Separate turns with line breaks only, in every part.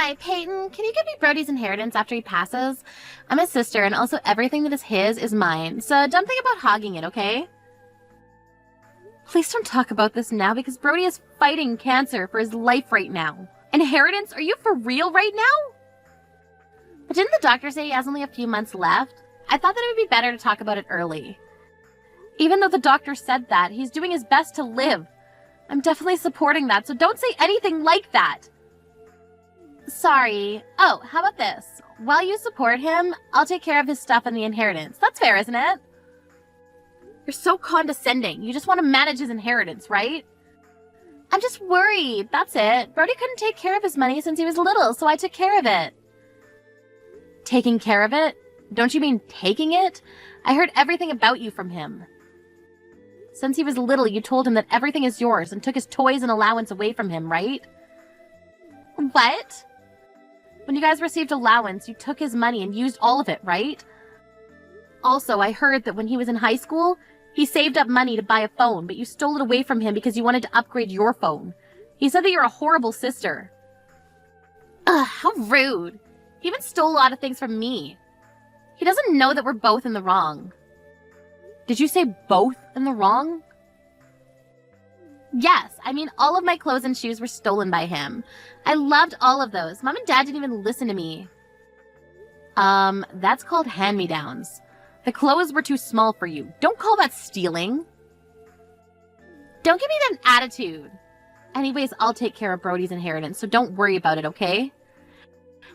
Hi, Peyton. Can you give me Brody's inheritance after he passes? I'm his sister, and also everything that is his is mine, so don't think about hogging it, okay? Please don't talk about this now, because Brody is fighting cancer for his life right now. Inheritance? Are you for real right now? But didn't the doctor say he has only a few months left? I thought that it would be better to talk about it early. Even though the doctor said that, he's doing his best to live. I'm definitely supporting that, so don't say anything like that. Sorry. Oh, how about this? While you support him, I'll take care of his stuff and the inheritance. That's fair, isn't it? You're so condescending. You just want to manage his inheritance, right? I'm just worried. That's it. Brody couldn't take care of his money since he was little, so I took care of it. Taking care of it? Don't you mean taking it? I heard everything about you from him. Since he was little, you told him that everything is yours and took his toys and allowance away from him, right? What? When you guys received allowance, you took his money and used all of it, right? Also, I heard that when he was in high school, he saved up money to buy a phone, but you stole it away from him because you wanted to upgrade your phone. He said that you're a horrible sister. Ugh, how rude. He even stole a lot of things from me. He doesn't know that we're both in the wrong. Did you say both in the wrong? Yes, I mean all of my clothes and shoes were stolen by him. I loved all of those. Mom and Dad didn't even listen to me. That's called hand-me-downs. The clothes were too small for you. Don't call that stealing. Don't give me that attitude. Anyways, I'll take care of Brody's inheritance, so don't worry about it, okay?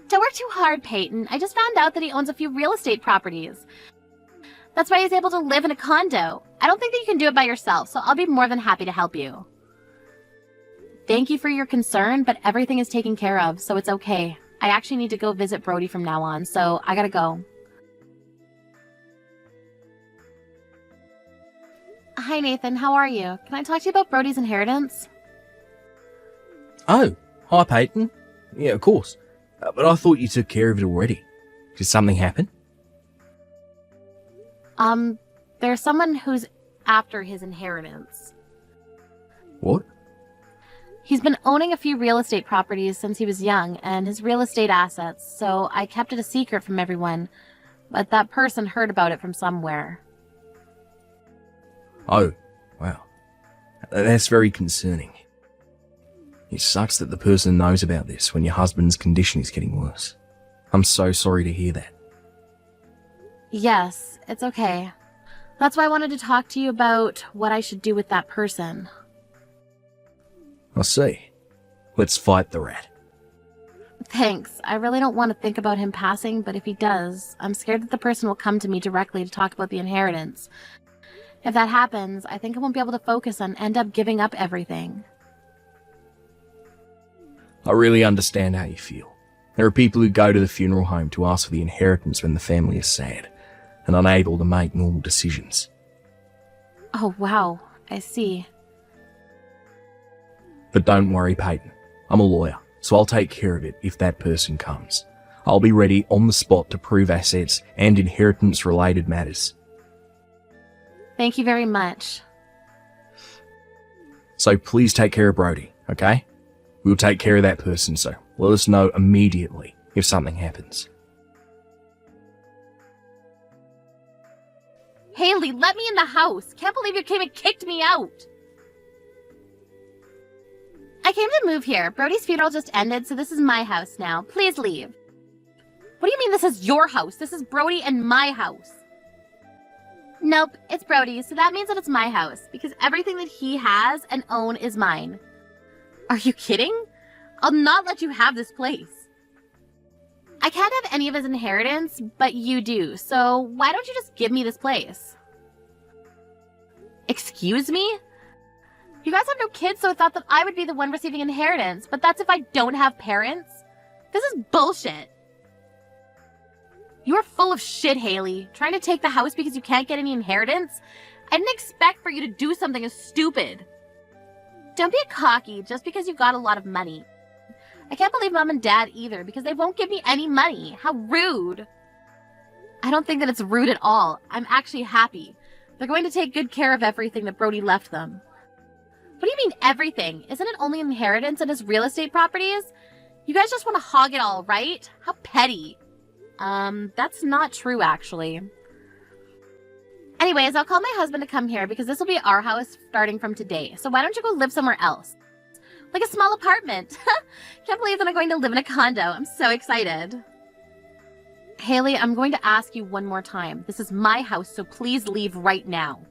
Don't work too hard, Peyton. I just found out that he owns a few real estate properties. That's why he's able to live in a condo. I don't think that you can do it by yourself, so I'll be more than happy to help you. Thank you for your concern, but everything is taken care of, so it's okay. I actually need to go visit Brody from now on, so I gotta go. Hi, Nathan. How are you? Can I talk to you about Brody's inheritance?
Oh, hi, Peyton. Yeah, of course. But I thought you took care of it already. Did something happen?
There's someone who's after his inheritance.
What?
He's been owning a few real estate properties since he was young, and his real estate assets, so I kept it a secret from everyone. But that person heard about it from somewhere.
Oh, wow. That's very concerning. It sucks that the person knows about this when your husband's condition is getting worse. I'm so sorry to hear that.
Yes, it's okay. That's why I wanted to talk to you about what I should do with that person.
I see. Let's fight the rat.
Thanks. I really don't want to think about him passing, but if he does, I'm scared that the person will come to me directly to talk about the inheritance. If that happens, I think I won't be able to focus and end up giving up everything.
I really understand how you feel. There are people who go to the funeral home to ask for the inheritance when the family is sad and unable to make normal decisions.
Oh, wow. I see.
But don't worry, Peyton. I'm a lawyer, so I'll take care of it if that person comes. I'll be ready on the spot to prove assets and inheritance-related matters.
Thank you very much.
So please take care of Brody, okay? We'll take care of that person, so let us know immediately if something happens.
Haley, let me in the house. Can't believe you came and kicked me out. I came to move here. Brody's funeral just ended, so this is my house now. Please leave. What do you mean this is your house? This is Brody and my house. Nope, it's Brody's, so that means that it's my house, because everything that he has and own is mine. Are you kidding? I'll not let you have this place. I can't have any of his inheritance, but you do, so why don't you just give me this place? Excuse me? You guys have no kids, so I thought that I would be the one receiving inheritance, but that's if I don't have parents? This is bullshit. You are full of shit, Haley. Trying to take the house because you can't get any inheritance? I didn't expect for you to do something as stupid. Don't be cocky just because you got a lot of money. I can't believe Mom and Dad either because they won't give me any money. How rude. I don't think that it's rude at all. I'm actually happy. They're going to take good care of everything that Brody left them. What do you mean everything? Isn't it only inheritance and his real estate properties? You guys just want to hog it all, right? How petty. That's not true, actually. Anyways, I'll call my husband to come here because this will be our house starting from today. So why don't you go live somewhere else? Like a small apartment. Can't believe that I'm going to live in a condo. I'm so excited. Haley, I'm going to ask you one more time. This is my house, so please leave right now.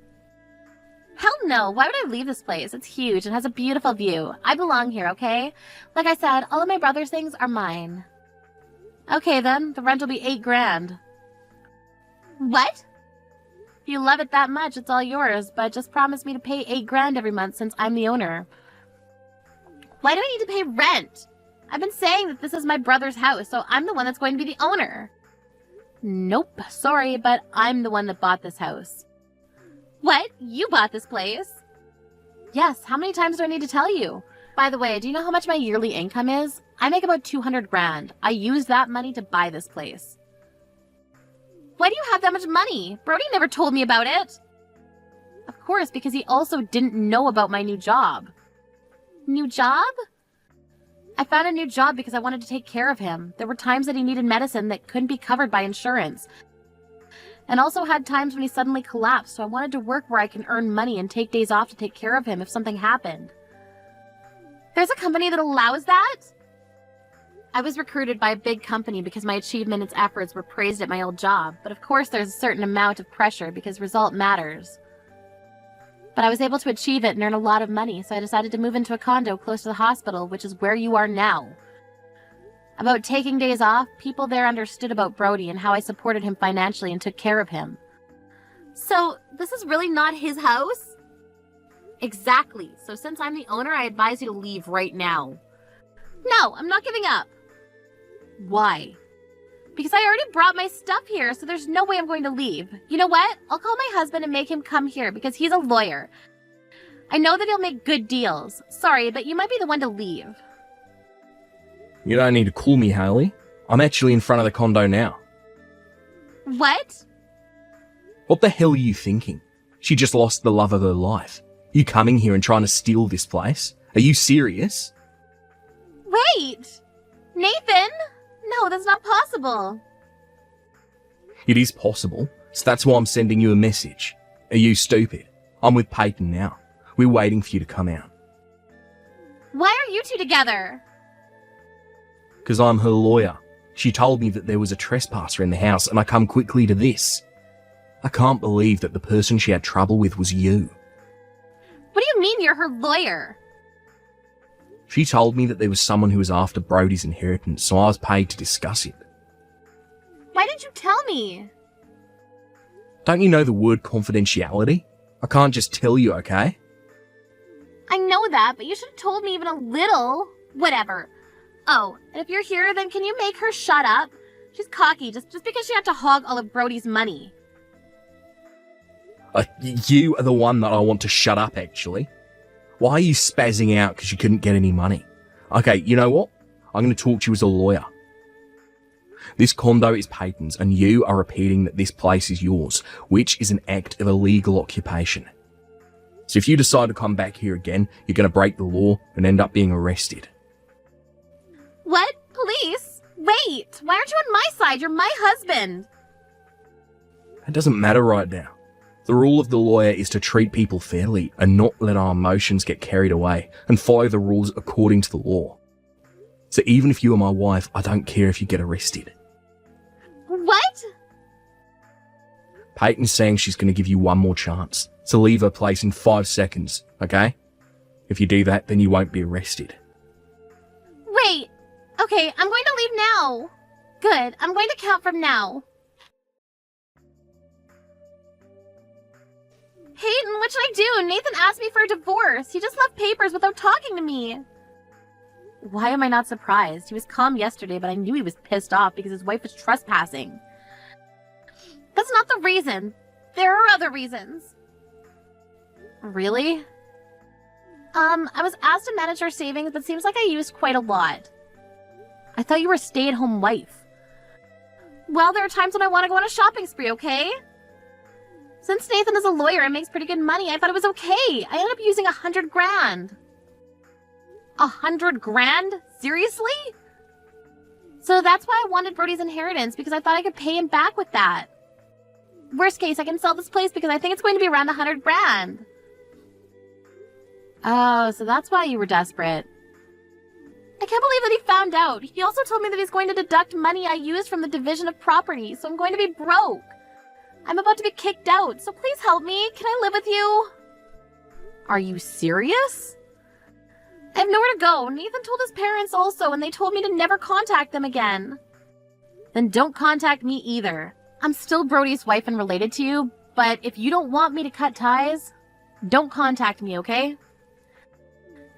Hell no. Why would I leave this place? It's huge and has a beautiful view. I belong here, okay? Like I said, all of my brother's things are mine. Okay then, the rent will be $8,000. What? If you love it that much, it's all yours, but just promise me to pay $8,000 every month since I'm the owner. Why do I need to pay rent? I've been saying that this is my brother's house, so I'm the one that's going to be the owner. Nope, sorry, but I'm the one that bought this house. What? You bought this place? Yes, how many times do I need to tell you? By the way, do you know how much my yearly income is? I make about $200,000. I used that money to buy this place. Why do you have that much money? Brody never told me about it. Of course, because he also didn't know about my new job. New job? I found a new job because I wanted to take care of him. There were times that he needed medicine that couldn't be covered by insurance. And also had times when he suddenly collapsed, so I wanted to work where I can earn money and take days off to take care of him if something happened. There's a company that allows that? I was recruited by a big company because my achievement and efforts were praised at my old job, but of course there's a certain amount of pressure because result matters. But I was able to achieve it and earn a lot of money, so I decided to move into a condo close to the hospital, which is where you are now. About taking days off, people there understood about Brody and how I supported him financially and took care of him. So, this is really not his house? Exactly. So since I'm the owner, I advise you to leave right now. No, I'm not giving up. Why? Because I already brought my stuff here, so there's no way I'm going to leave. You know what? I'll call my husband and make him come here because he's a lawyer. I know that he'll make good deals. Sorry, but you might be the one to leave.
You don't need to call me, Haley. I'm actually in front of the condo now.
What?
What the hell are you thinking? She just lost the love of her life. You coming here and trying to steal this place? Are you serious?
Wait! Nathan? No, that's not possible.
It is possible, so that's why I'm sending you a message. Are you stupid? I'm with Peyton now. We're waiting for you to come out.
Why are you two together?
Because I'm her lawyer. She told me that there was a trespasser in the house and I come quickly to this. I can't believe that the person she had trouble with was you.
What do you mean you're her lawyer?
She told me that there was someone who was after Brody's inheritance, so I was paid to discuss it.
Why didn't you tell me?
Don't you know the word confidentiality? I can't just tell you, okay?
I know that, but you should have told me even a little. Whatever. Oh, and if you're here, then can you make her shut up? She's cocky just because she had to hog all of Brody's money.
You are the one that I want to shut up, actually. Why are you spazzing out because you couldn't get any money? Okay, you know what? I'm going to talk to you as a lawyer. This condo is Peyton's, and you are repeating that this place is yours, which is an act of illegal occupation. So if you decide to come back here again, you're going to break the law and end up being arrested.
What? Police? Wait! Why aren't you on my side? You're my husband!
It doesn't matter right now. The rule of the lawyer is to treat people fairly and not let our emotions get carried away and follow the rules according to the law. So even if you are my wife, I don't care if you get arrested.
What?
Peyton's saying she's going to give you one more chance. So leave her place in 5 seconds, okay? If you do that, then you won't be arrested.
Wait. Okay, I'm going to leave now. Good. I'm going to count from now. Hayden, what should I do? Nathan asked me for a divorce. He just left papers without talking to me. Why am I not surprised? He was calm yesterday, but I knew he was pissed off because his wife was trespassing. That's not the reason. There are other reasons. Really? I was asked to manage our savings, but seems like I used quite a lot. I thought you were a stay-at-home wife. Well, there are times when I want to go on a shopping spree, okay? Since Nathan is a lawyer and makes pretty good money, I thought it was okay. I ended up using $100,000. $100,000? Seriously? So that's why I wanted Brody's inheritance, because I thought I could pay him back with that. Worst case, I can sell this place because I think it's going to be around 100 grand. Oh, so that's why you were desperate. I can't believe that he found out. He also told me that he's going to deduct money I used from the division of property, so I'm going to be broke. I'm about to be kicked out, so please help me. Can I live with you? Are you serious? I have nowhere to go. Nathan told his parents also, and they told me to never contact them again. Then don't contact me either. I'm still Brody's wife and related to you, but if you don't want me to cut ties, don't contact me, okay?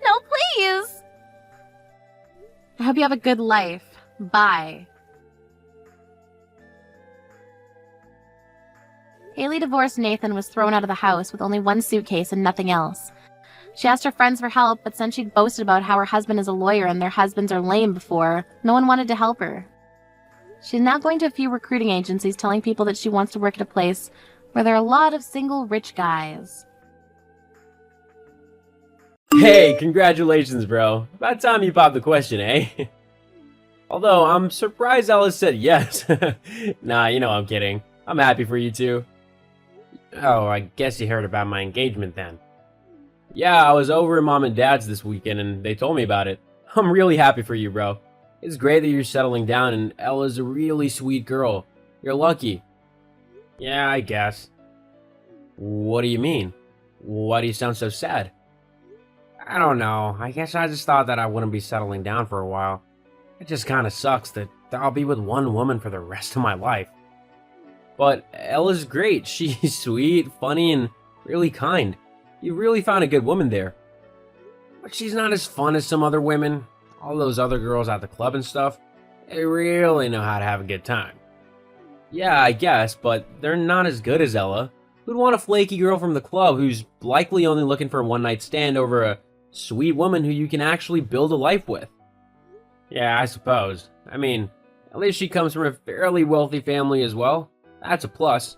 No, please! I hope you have a good life. Bye. Haley divorced Nathan was thrown out of the house with only one suitcase and nothing else. She asked her friends for help, but since she'd boasted about how her husband is a lawyer and their husbands are lame before, no one wanted to help her. She's now going to a few recruiting agencies telling people that she wants to work at a place where there are a lot of single rich guys.
Hey, congratulations, bro. About time you popped the question, eh? Although, I'm surprised Alice said yes. Nah, I'm kidding. I'm happy for you two. Oh, I guess you heard about my engagement then. Yeah, I was over at Mom and Dad's this weekend and they told me about it. I'm really happy for you, bro. It's great that you're settling down and Ella's a really sweet girl. You're lucky. Yeah, I guess. What do you mean? Why do you sound so sad? I don't know. I guess I just thought that I wouldn't be settling down for a while. It just kinda sucks that I'll be with one woman for the rest of my life. But Ella's great. She's sweet, funny, and really kind. You really found a good woman there. But she's not as fun as some other women. All those other girls at the club and stuff, they really know how to have a good time. Yeah, I guess, but they're not as good as Ella. Who'd want a flaky girl from the club who's likely only looking for a one-night stand over a sweet woman who you can actually build a life with? Yeah, I suppose. I mean, at least she comes from a fairly wealthy family as well. That's a plus.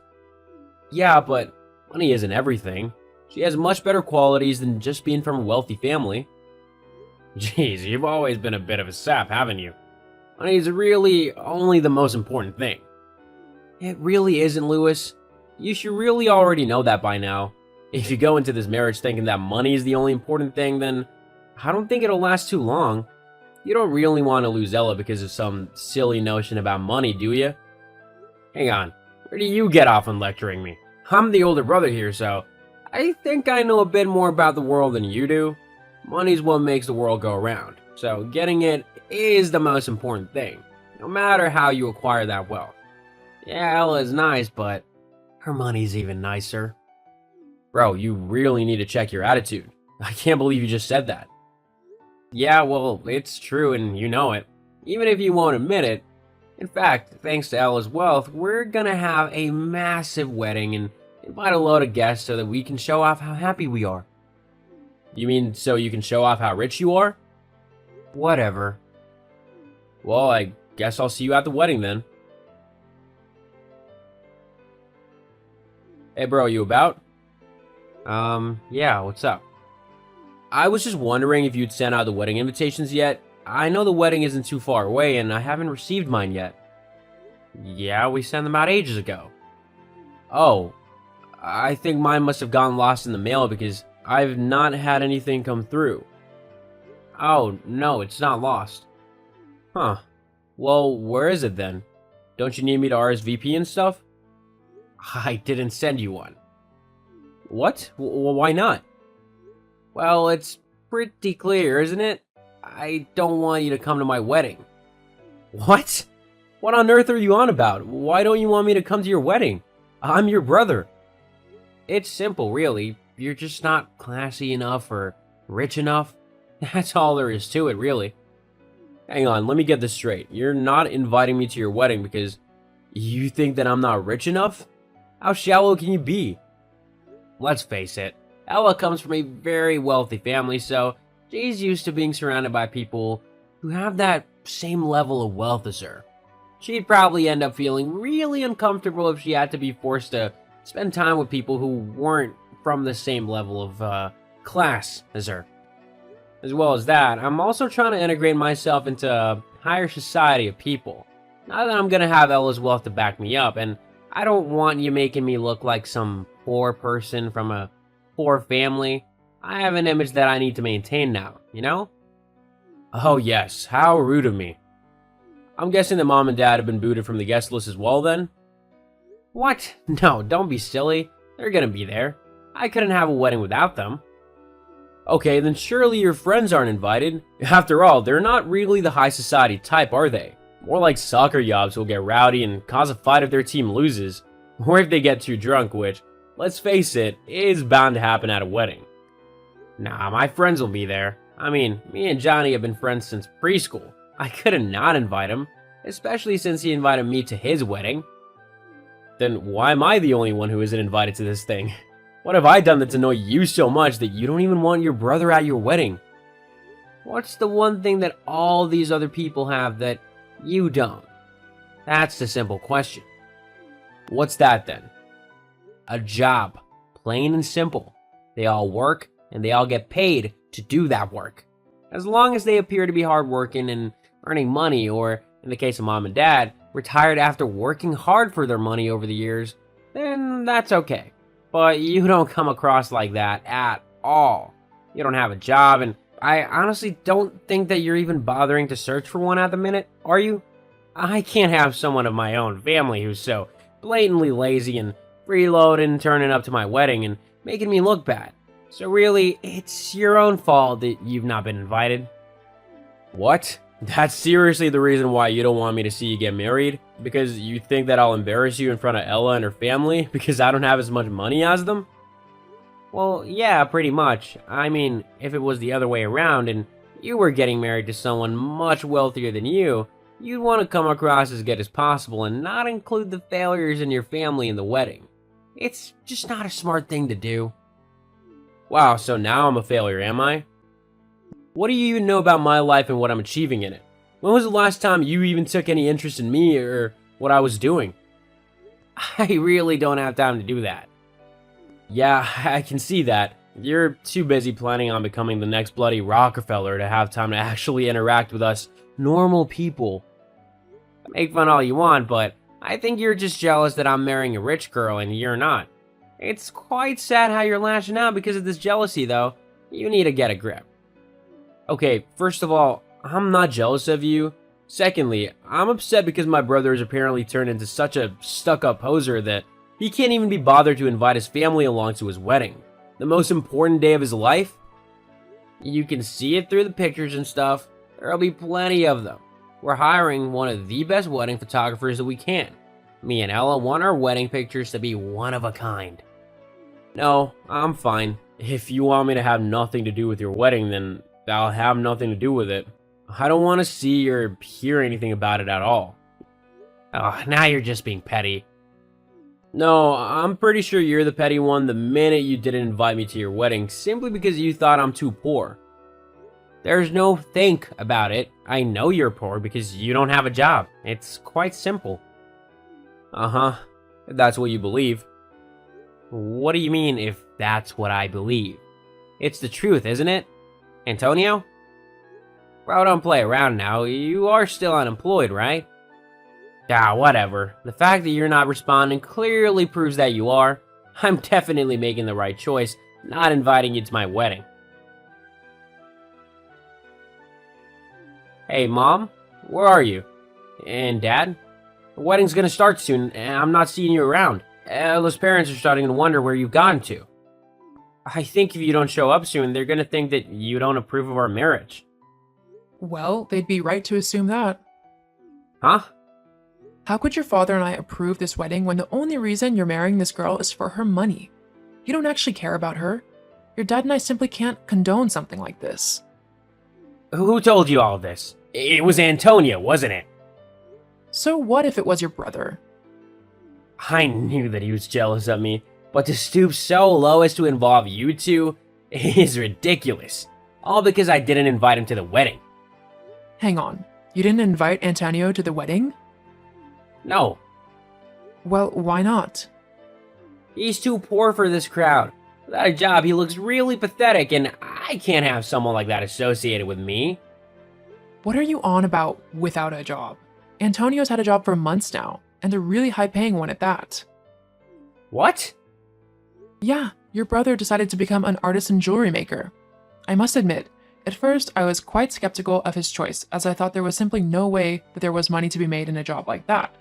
Yeah, but money isn't everything. She has much better qualities than just being from a wealthy family. Jeez, you've always been a bit of a sap, haven't you? Money is really only the most important thing. It really isn't, Lewis. You should really already know that by now. If you go into this marriage thinking that money is the only important thing, then I don't think it'll last too long. You don't really want to lose Ella because of some silly notion about money, do you? Hang on, where do you get off on lecturing me? I'm the older brother here, so I think I know a bit more about the world than you do. Money's what makes the world go around, so getting it is the most important thing, no matter how you acquire that wealth. Yeah, Ella is nice, but her money's even nicer. Bro, you really need to check your attitude. I can't believe you just said that. Yeah, well, it's true and you know it, even if you won't admit it. In fact, thanks to Ella's wealth, we're gonna have a massive wedding and invite a load of guests so that we can show off how happy we are. You mean so you can show off how rich you are? Whatever. Well, I guess I'll see you at the wedding then. Hey bro, you about? Yeah, what's up? I was just wondering if you'd sent out the wedding invitations yet. I know the wedding isn't too far away and I haven't received mine yet. Yeah, we sent them out ages ago. Oh, I think mine must have gotten lost in the mail because I've not had anything come through. Oh, no, it's not lost. Huh. Well, where is it then? Don't you need me to RSVP and stuff? I didn't send you one. What? Why not? Well, it's pretty clear, isn't it? I don't want you to come to my wedding. What? What on earth are you on about? Why don't you want me to come to your wedding? I'm your brother. It's simple, really. You're just not classy enough or rich enough. That's all there is to it, really. Hang on, let me get this straight. You're not inviting me to your wedding because you think that I'm not rich enough? How shallow can you be? Let's face it, Ella comes from a very wealthy family, so she's used to being surrounded by people who have that same level of wealth as her. She'd probably end up feeling really uncomfortable if she had to be forced to spend time with people who weren't from the same level of class as her. As well as that, I'm also trying to integrate myself into higher society of people. Not that I'm gonna have Ella's wealth to back me up, and I don't want you making me look like some poor person from a poor family. I have an image that I need to maintain now, you know? Oh yes, how rude of me. I'm guessing that Mom and Dad have been booted from the guest list as well then? What? No, don't be silly. They're gonna be there. I couldn't have a wedding without them. Okay, then surely your friends aren't invited. After all, they're not really the high society type, are they? More like soccer yobs who'll get rowdy and cause a fight if their team loses. Or if they get too drunk, which, let's face it, is bound to happen at a wedding. Nah, my friends will be there. I mean, me and Johnny have been friends since preschool. I couldn't not invite him, especially since he invited me to his wedding. Then why am I the only one who isn't invited to this thing? What have I done that's annoyed you so much that you don't even want your brother at your wedding? What's the one thing that all these other people have that you don't? That's the simple question. What's that then? A job. Plain and simple. They all work, and they all get paid to do that work. As long as they appear to be hardworking and earning money, or, in the case of Mom and Dad, retired after working hard for their money over the years, then that's okay. But you don't come across like that at all. You don't have a job, and I honestly don't think that you're even bothering to search for one at the minute, are you? I can't have someone of my own family who's so blatantly lazy and freeloading and turning up to my wedding and making me look bad. So really, it's your own fault that you've not been invited. What? That's seriously the reason why you don't want me to see you get married? Because you think that I'll embarrass you in front of Ella and her family because I don't have as much money as them? Well, yeah, pretty much. I mean, if it was the other way around and you were getting married to someone much wealthier than you, you'd want to come across as good as possible and not include the failures in your family in the wedding. It's just not a smart thing to do. Wow, so now I'm a failure, am I? What do you even know about my life and what I'm achieving in it? When was the last time you even took any interest in me or what I was doing? I really don't have time to do that. Yeah, I can see that. You're too busy planning on becoming the next bloody Rockefeller to have time to actually interact with us normal people. Make fun all you want, but I think you're just jealous that I'm marrying a rich girl and you're not. It's quite sad how you're lashing out because of this jealousy, though. You need to get a grip. Okay, first of all, I'm not jealous of you. Secondly, I'm upset because my brother has apparently turned into such a stuck-up poser that he can't even be bothered to invite his family along to his wedding. The most important day of his life? You can see it through the pictures and stuff. There'll be plenty of them. We're hiring one of the best wedding photographers that we can. Me and Ella want our wedding pictures to be one of a kind. No, I'm fine. If you want me to have nothing to do with your wedding, then I'll have nothing to do with it. I don't want to see or hear anything about it at all. Oh, now you're just being petty. No, I'm pretty sure you're the petty one the minute you didn't invite me to your wedding simply because you thought I'm too poor. There's no think about it. I know you're poor because you don't have a job. It's quite simple. Uh-huh. If that's what you believe. What do you mean, if that's what I believe? It's the truth, isn't it? Antonio? Bro, don't play around now. You are still unemployed, right? Ah, whatever. The fact that you're not responding clearly proves that you are. I'm definitely making the right choice, not inviting you to my wedding. Hey, Mom? Where are you? And Dad? The wedding's gonna start soon, and I'm not seeing you around. Ella's parents are starting to wonder where you've gone to. I think if you don't show up soon, they're gonna think that you don't approve of our marriage.
Well, they'd be right to assume that.
Huh?
How could your father and I approve this wedding when the only reason you're marrying this girl is for her money? You don't actually care about her. Your dad and I simply can't condone something like this.
Who told you all of this? It was Antonio, wasn't it?
So what if it was your brother?
I knew that he was jealous of me, but to stoop so low as to involve you two is ridiculous. All because I didn't invite him to the wedding.
Hang on, you didn't invite Antonio to the wedding?
No.
Well, why not?
He's too poor for this crowd. Without a job, he looks really pathetic, and I can't have someone like that associated with me.
What are you on about without a job? Antonio's had a job for months now, and a really high-paying one at that.
What?
Yeah, your brother decided to become an artisan jewelry maker. I must admit, at first I was quite skeptical of his choice, as I thought there was simply no way that there was money to be made in a job like that.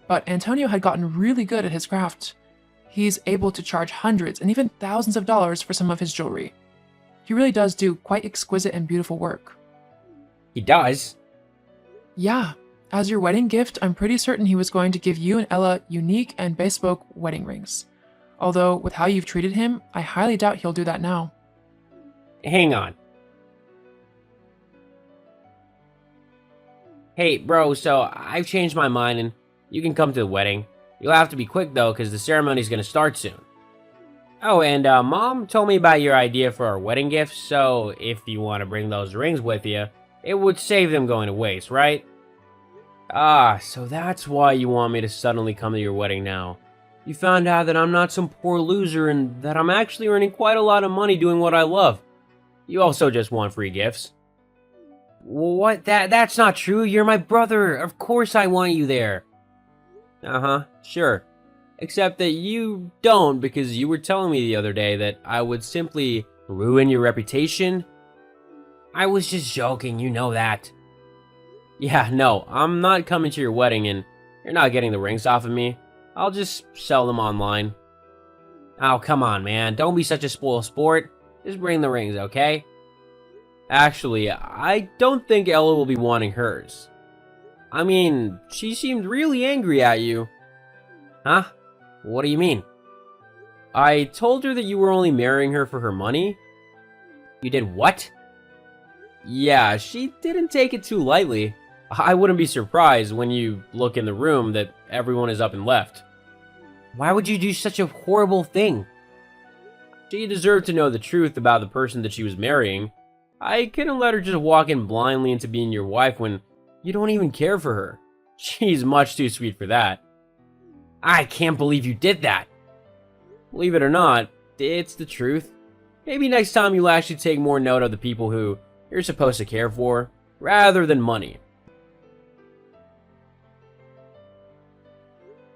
But Antonio had gotten really good at his craft. He's able to charge hundreds and even thousands of dollars for some of his jewelry. He really does do quite exquisite and beautiful work.
He does?
Yeah, as your wedding gift, I'm pretty certain he was going to give you and Ella unique and bespoke wedding rings. Although, with how you've treated him, I highly doubt he'll do that now.
Hang on. Hey, bro, so I've changed my mind and you can come to the wedding. You'll have to be quick though, because the ceremony's gonna start soon. Oh, and Mom told me about your idea for our wedding gifts, so if you want to bring those rings with you, it would save them going to waste, right? Ah, so that's why you want me to suddenly come to your wedding now. You found out that I'm not some poor loser and that I'm actually earning quite a lot of money doing what I love. You also just want free gifts. What? That's not true. You're my brother. Of course I want you there. Uh-huh, sure. Except that you don't, because you were telling me the other day that I would simply ruin your reputation. I was just joking, you know that. Yeah, no, I'm not coming to your wedding and you're not getting the rings off of me. I'll just sell them online. Oh, come on, man. Don't be such a spoiled sport. Just bring the rings, okay? Actually, I don't think Ella will be wanting hers. I mean, she seemed really angry at you. Huh? What do you mean? I told her that you were only marrying her for her money. You did what? Yeah, she didn't take it too lightly. I wouldn't be surprised when you look in the room that everyone is up and left. Why would you do such a horrible thing? She deserved to know the truth about the person that she was marrying. I couldn't let her just walk in blindly into being your wife when you don't even care for her. She's much too sweet for that. I can't believe you did that. Believe it or not, it's the truth. Maybe next time you'll actually take more note of the people who you're supposed to care for, rather than money.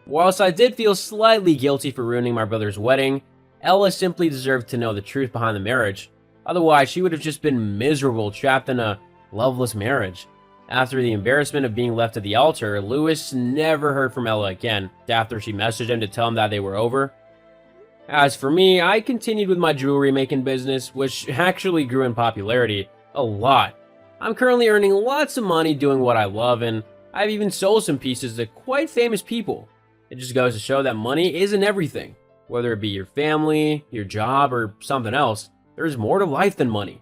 Whilst I did feel slightly guilty for ruining my brother's wedding, Ella simply deserved to know the truth behind the marriage. Otherwise, she would have just been miserable, trapped in a loveless marriage. After the embarrassment of being left at the altar, Lewis never heard from Ella again, after she messaged him to tell him that they were over. As for me, I continued with my jewelry making business, which actually grew in popularity a lot. I'm currently earning lots of money doing what I love, and I've even sold some pieces to quite famous people. It just goes to show that money isn't everything. Whether it be your family, your job, or something else, there's more to life than money.